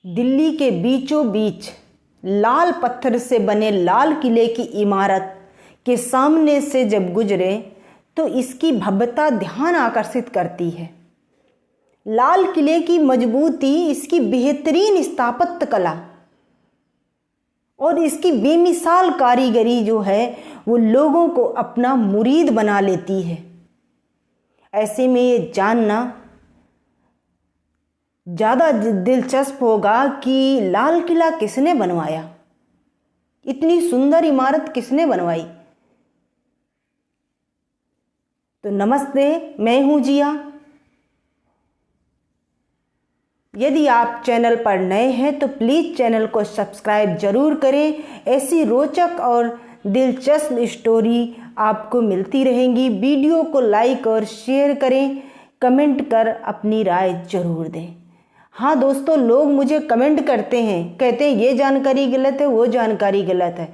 दिल्ली के बीचों बीच लाल पत्थर से बने लाल किले की इमारत के सामने से जब गुजरे तो इसकी भव्यता ध्यान आकर्षित करती है। लाल किले की मजबूती, इसकी बेहतरीन स्थापत्य कला और इसकी बेमिसाल कारीगरी जो है वो लोगों को अपना मुरीद बना लेती है। ऐसे में ये जानना ज़्यादा दिलचस्प होगा कि लाल किला किसने बनवाया, इतनी सुंदर इमारत किसने बनवाई। तो नमस्ते, मैं हूं जिया। यदि आप चैनल पर नए हैं तो प्लीज़ चैनल को सब्सक्राइब जरूर करें। ऐसी रोचक और दिलचस्प स्टोरी आपको मिलती रहेंगी। वीडियो को लाइक और शेयर करें, कमेंट कर अपनी राय जरूर दें। हाँ दोस्तों, लोग मुझे कमेंट करते हैं, कहते हैं ये जानकारी गलत है, वो जानकारी गलत है,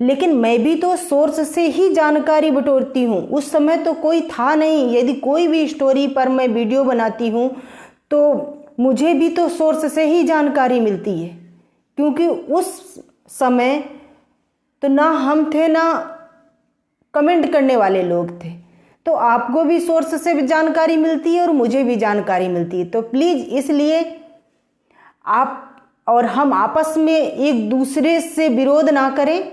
लेकिन मैं भी तो सोर्स से ही जानकारी बटोरती हूँ। उस समय तो कोई था नहीं। यदि कोई भी स्टोरी पर मैं वीडियो बनाती हूँ तो मुझे भी तो सोर्स से ही जानकारी मिलती है, क्योंकि उस समय तो ना हम थे ना कमेंट करने वाले लोग थे। तो आपको भी सोर्स से भी जानकारी मिलती है और मुझे भी जानकारी मिलती है। तो प्लीज़ इसलिए आप और हम आपस में एक दूसरे से विरोध ना करें।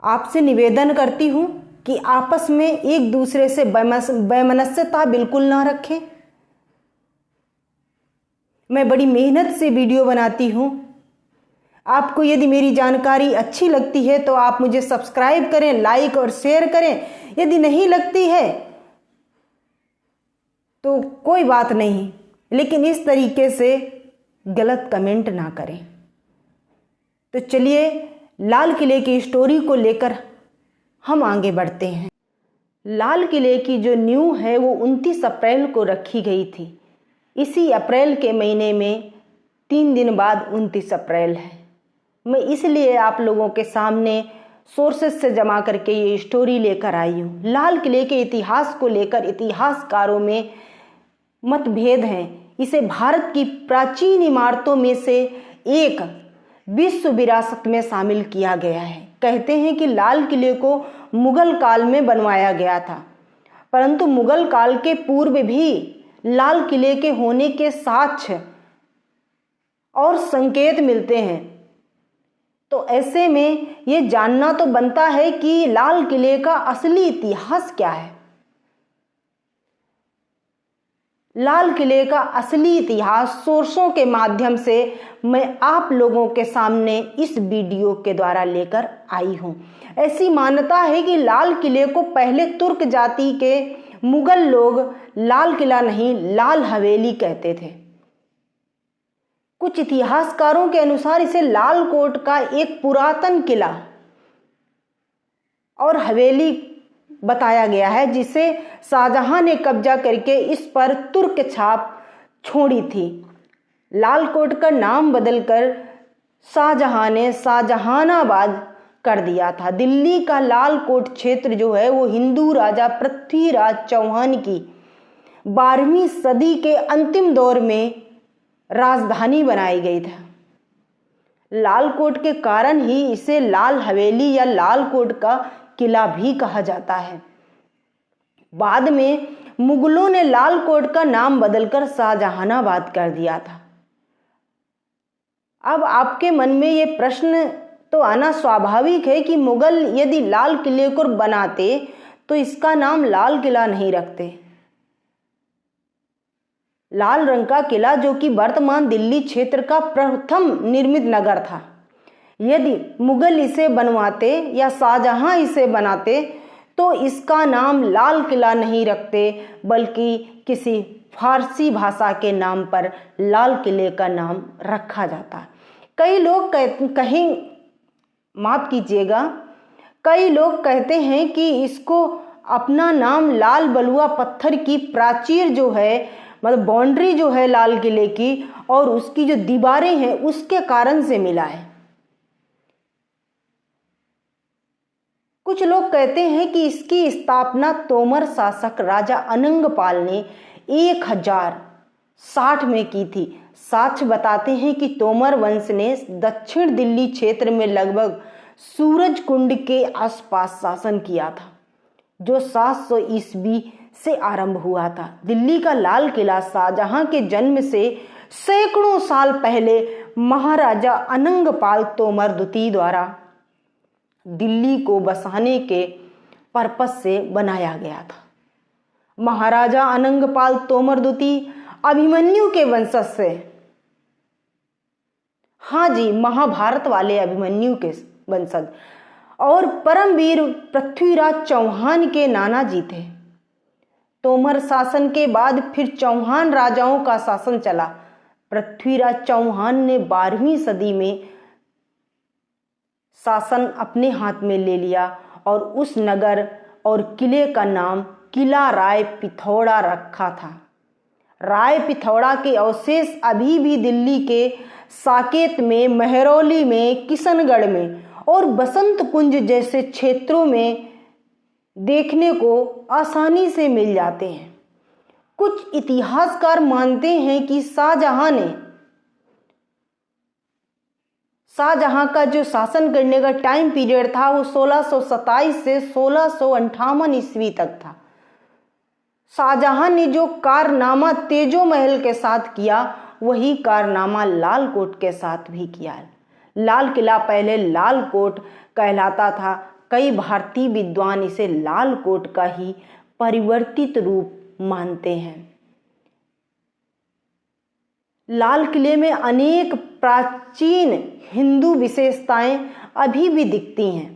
आपसे निवेदन करती हूं कि आपस में एक दूसरे से वैमनस्यता बिल्कुल ना रखें। मैं बड़ी मेहनत से वीडियो बनाती हूं। आपको यदि मेरी जानकारी अच्छी लगती है तो आप मुझे सब्सक्राइब करें, लाइक और शेयर करें। यदि नहीं लगती है तो कोई बात नहीं, लेकिन इस तरीके से गलत कमेंट ना करें। तो चलिए लाल किले की स्टोरी को लेकर हम आगे बढ़ते हैं। लाल किले की जो नींव है वो 29 अप्रैल को रखी गई थी। इसी अप्रैल के महीने में 3 दिन बाद 29 अप्रैल है। मैं इसलिए आप लोगों के सामने सोर्सेस से जमा करके ये स्टोरी लेकर आई हूँ। लाल किले के इतिहास को लेकर इतिहासकारों में मतभेद हैं। इसे भारत की प्राचीन इमारतों में से एक विश्व विरासत में शामिल किया गया है। कहते हैं कि लाल किले को मुगल काल में बनवाया गया था, परंतु मुगल काल के पूर्व भी लाल किले के होने के साक्ष्य और संकेत मिलते हैं। तो ऐसे में ये जानना तो बनता है कि लाल किले का असली इतिहास क्या है। लाल किले का असली इतिहास सोर्सों के माध्यम से मैं आप लोगों के सामने इस वीडियो के द्वारा लेकर आई हूं। ऐसी मान्यता है कि लाल किले को पहले तुर्क जाति के मुगल लोग लाल किला नहीं, लाल हवेली कहते थे। कुछ इतिहासकारों के अनुसार इसे लाल कोट का एक पुरातन किला और हवेली बताया गया है, जिसे शाहजहां ने कब्जा करके इस पर तुर्क छाप छोड़ी थी। लाल कोट का नाम बदलकर शाहजहां ने शाहजहानाबाद कर दिया था। दिल्ली का लाल कोट क्षेत्र जो है वो हिंदू राजा पृथ्वीराज चौहान की 12वीं सदी के अंतिम दौर में राजधानी बनाई गई था। लाल कोट के कारण ही इसे लाल हवेली या लाल कोट का किला भी कहा जाता है। बाद में मुगलों ने लाल कोट का नाम बदलकर शाहजहानाबाद कर दिया था। अब आपके मन में ये प्रश्न तो आना स्वाभाविक है कि मुगल यदि लाल किले को बनाते तो इसका नाम लाल किला नहीं रखते। लाल रंग का किला, जो कि वर्तमान दिल्ली क्षेत्र का प्रथम निर्मित नगर था, यदि मुगल इसे बनवाते या शाहजहां इसे बनाते तो इसका नाम लाल किला नहीं रखते, बल्कि किसी फारसी भाषा के नाम पर लाल किले का नाम रखा जाता। कई लोग माफ कीजिएगा, कई लोग कहते हैं कि इसको अपना नाम लाल बलुआ पत्थर की प्राचीर जो है, मतलब बाउंड्री जो है लाल किले की, और उसकी जो दीवारें हैं उसके कारण से मिला है। कुछ लोग कहते हैं कि इसकी स्थापना तोमर शासक राजा अनंगपाल ने 60 में की थी। साक्ष्य बताते हैं कि तोमर वंश ने दक्षिण दिल्ली क्षेत्र में लगभग सूरज कुंड के आसपास शासन किया था, जो 700 ईस्वी से आरंभ हुआ था। दिल्ली का लाल किला शाहजहां के जन्म से सैकड़ों साल पहले महाराजा अनंगपाल तोमर द्वितीय द्वारा दिल्ली को बसाने के पर्पस से बनाया गया था। महाराजा अनंगपाल तोमर द्वितीय अभिमन्यु के वंशज से, हाँ जी, महाभारत वाले अभिमन्यु के वंशज, और परमवीर पृथ्वीराज चौहान के नाना जी थे। तोमर शासन के बाद फिर चौहान राजाओं का शासन चला। पृथ्वीराज चौहान ने 12वीं सदी में शासन अपने हाथ में ले लिया और उस नगर और किले का नाम किला राय पिथौड़ा रखा था। राय पिथौड़ा के अवशेष अभी भी दिल्ली के साकेत में, महरौली में, किशनगढ़ में और बसंत कुंज जैसे क्षेत्रों में देखने को आसानी से मिल जाते हैं। कुछ इतिहासकार मानते हैं कि शाहजहां का जो शासन करने का टाइम पीरियड था वो 1627 से 1658 ईस्वी तक था। शाहजहां ने जो कारनामा तेजो महल के साथ किया, वही कारनामा लाल कोट के साथ भी किया। लाल किला पहले लाल कोट कहलाता था। कई भारतीय विद्वान इसे लाल कोट का ही परिवर्तित रूप मानते हैं। लाल किले में अनेक प्राचीन हिंदू विशेषताएं अभी भी दिखती हैं।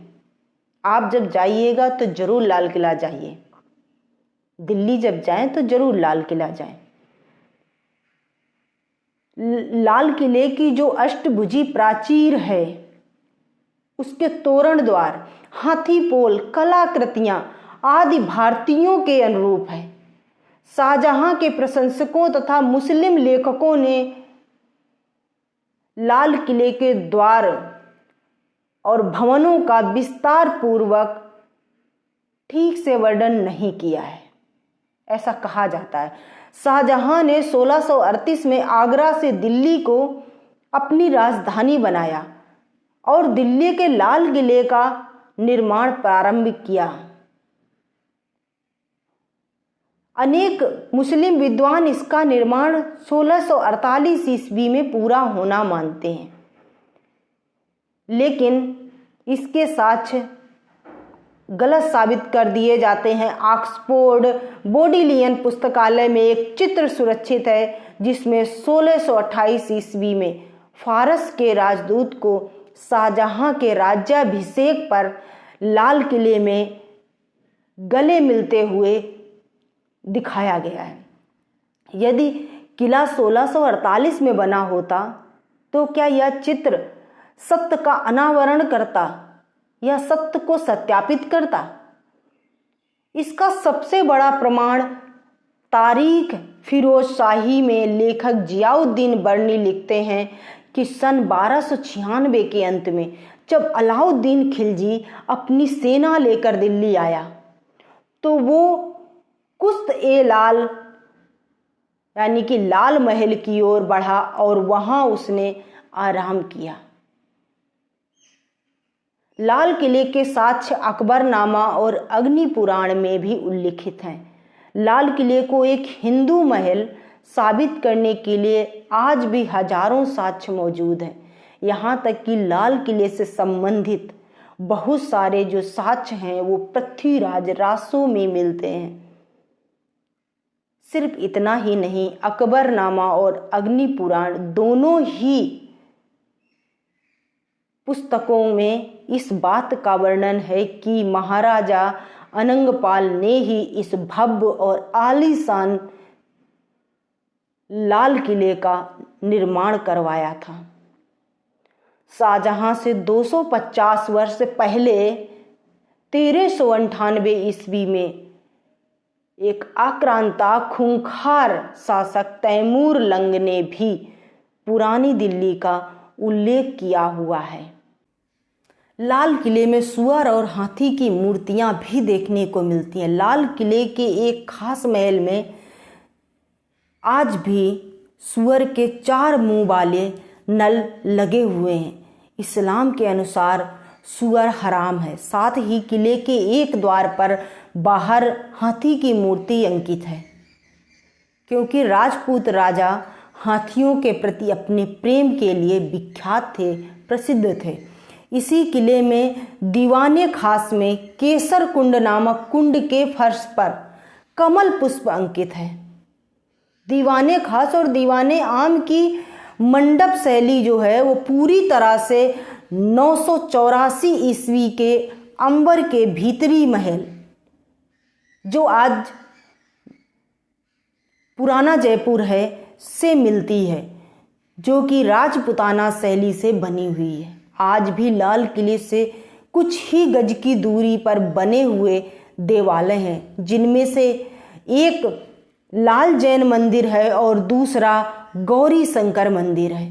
आप जब जाइएगा तो जरूर लाल किला जाइए। दिल्ली जब जाएं तो जरूर लाल किला जाएं। लाल किले की जो अष्टभुजी प्राचीर है, उसके तोरण द्वार, हाथी पोल, कलाकृतियां आदि भारतीयों के अनुरूप है। शाहजहां के प्रशंसकों तथा मुस्लिम लेखकों ने लाल किले के द्वार और भवनों का विस्तार पूर्वक ठीक से वर्णन नहीं किया है, ऐसा कहा जाता है। शाहजहां ने 1638 में आगरा से दिल्ली को अपनी राजधानी बनाया और दिल्ली के लाल किले का निर्माण प्रारंभ किया। अनेक मुस्लिम विद्वान इसका निर्माण 1648 ईस्वी में पूरा होना मानते हैं, लेकिन इसके साक्ष्य गलत साबित कर दिए जाते हैं। ऑक्सफोर्ड बोडिलियन पुस्तकालय में एक चित्र सुरक्षित है जिसमें 1628 ईस्वी में फारस के राजदूत को शाहजहां के राज्याभिषेक पर लाल किले में गले मिलते हुए दिखाया गया है। यदि किला 1648 में बना होता तो क्या यह चित्र सत्य का अनावरण करता या सत्य को सत्यापित करता? इसका सबसे बड़ा प्रमाण तारीख फिरोजशाही में लेखक जियाउद्दीन बर्नी लिखते हैं कि सन 1296 के अंत में जब अलाउद्दीन खिलजी अपनी सेना लेकर दिल्ली आया तो वो कुश्त-ए-लाल यानी कि लाल महल की ओर बढ़ा और वहां उसने आराम किया। लाल किले के साक्ष्य अकबरनामा और अग्नि पुराण में भी उल्लिखित हैं। लाल किले को एक हिंदू महल साबित करने के लिए आज भी हजारों साक्ष्य मौजूद हैं। यहाँ तक कि लाल किले से संबंधित बहुत सारे जो साक्ष्य हैं वो पृथ्वीराज रासों में मिलते हैं। सिर्फ इतना ही नहीं, अकबरनामा और अग्नि पुराण दोनों ही पुस्तकों में इस बात का वर्णन है कि महाराजा अनंगपाल ने ही इस भव्य और आलीशान लाल किले का निर्माण करवाया था। शाहजहां से 250 वर्ष पहले 1398 ईस्वी में एक आक्रांता खूंखार शासक तैमूर लंग ने भी पुरानी दिल्ली का उल्लेख किया हुआ है। लाल किले में सुअर और हाथी की मूर्तियां भी देखने को मिलती हैं। लाल किले के एक खास महल में आज भी सूअर के 4 मुंह वाले नल लगे हुए हैं। इस्लाम के अनुसार सूअर हराम है। साथ ही किले के एक द्वार पर बाहर हाथी की मूर्ति अंकित है, क्योंकि राजपूत राजा हाथियों के प्रति अपने प्रेम के लिए विख्यात थे, प्रसिद्ध थे। इसी किले में दीवाने खास में केसर कुंड नामक कुंड के फर्श पर कमल पुष्प अंकित है। दीवाने खास और दीवाने आम की मंडप शैली जो है वो पूरी तरह से 984 ईस्वी के अंबर के भीतरी महल, जो आज पुराना जयपुर है, से मिलती है, जो कि राजपुताना शैली से बनी हुई है। आज भी लाल किले से कुछ ही गज की दूरी पर बने हुए देवालय हैं, जिनमें से एक लाल जैन मंदिर है और दूसरा गौरी शंकर मंदिर है,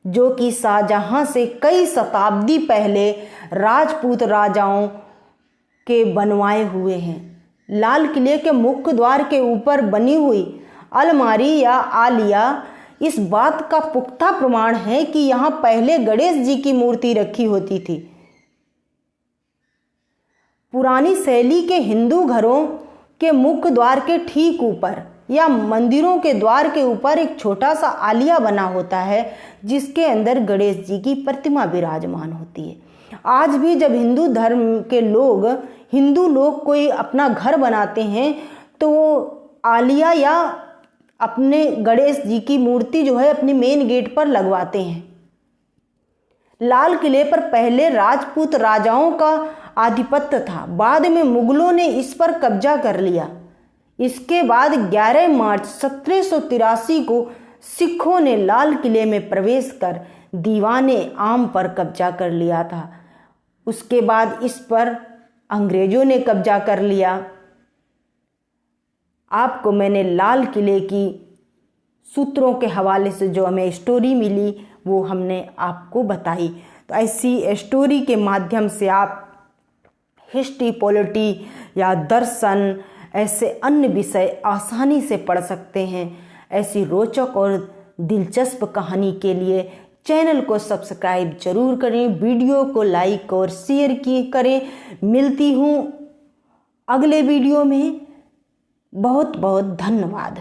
जो कि शाहजहां से कई शताब्दी पहले राजपूत राजाओं के बनवाए हुए हैं। लाल किले के मुख्य द्वार के ऊपर बनी हुई अलमारी या आलिया इस बात का पुख्ता प्रमाण है कि यहाँ पहले गणेश जी की मूर्ति रखी होती थी। पुरानी शैली के हिंदू घरों के मुख्य द्वार के ठीक ऊपर या मंदिरों के द्वार के ऊपर एक छोटा सा आलिया बना होता है, जिसके अंदर गणेश जी की प्रतिमा विराजमान होती है। आज भी जब हिंदू धर्म के हिंदू लोग कोई अपना घर बनाते हैं तो वो आलिया या अपने गणेश जी की मूर्ति जो है अपने मेन गेट पर लगवाते हैं। लाल किले पर पहले राजपूत राजाओं का आधिपत्य था, बाद में मुगलों ने इस पर कब्जा कर लिया। इसके बाद 11 मार्च 1783 को सिखों ने लाल किले में प्रवेश कर दीवाने आम पर कब्जा कर लिया था। उसके बाद इस पर अंग्रेजों ने कब्जा कर लिया। आपको मैंने लाल किले की सूत्रों के हवाले से जो हमें स्टोरी मिली वो हमने आपको बताई। तो ऐसी स्टोरी के माध्यम से आप हिस्ट्री, पॉलिटी या दर्शन ऐसे अन्य विषय आसानी से पढ़ सकते हैं। ऐसी रोचक और दिलचस्प कहानी के लिए चैनल को सब्सक्राइब जरूर करें, वीडियो को लाइक और शेयर करें। मिलती हूँ अगले वीडियो में। बहुत बहुत धन्यवाद।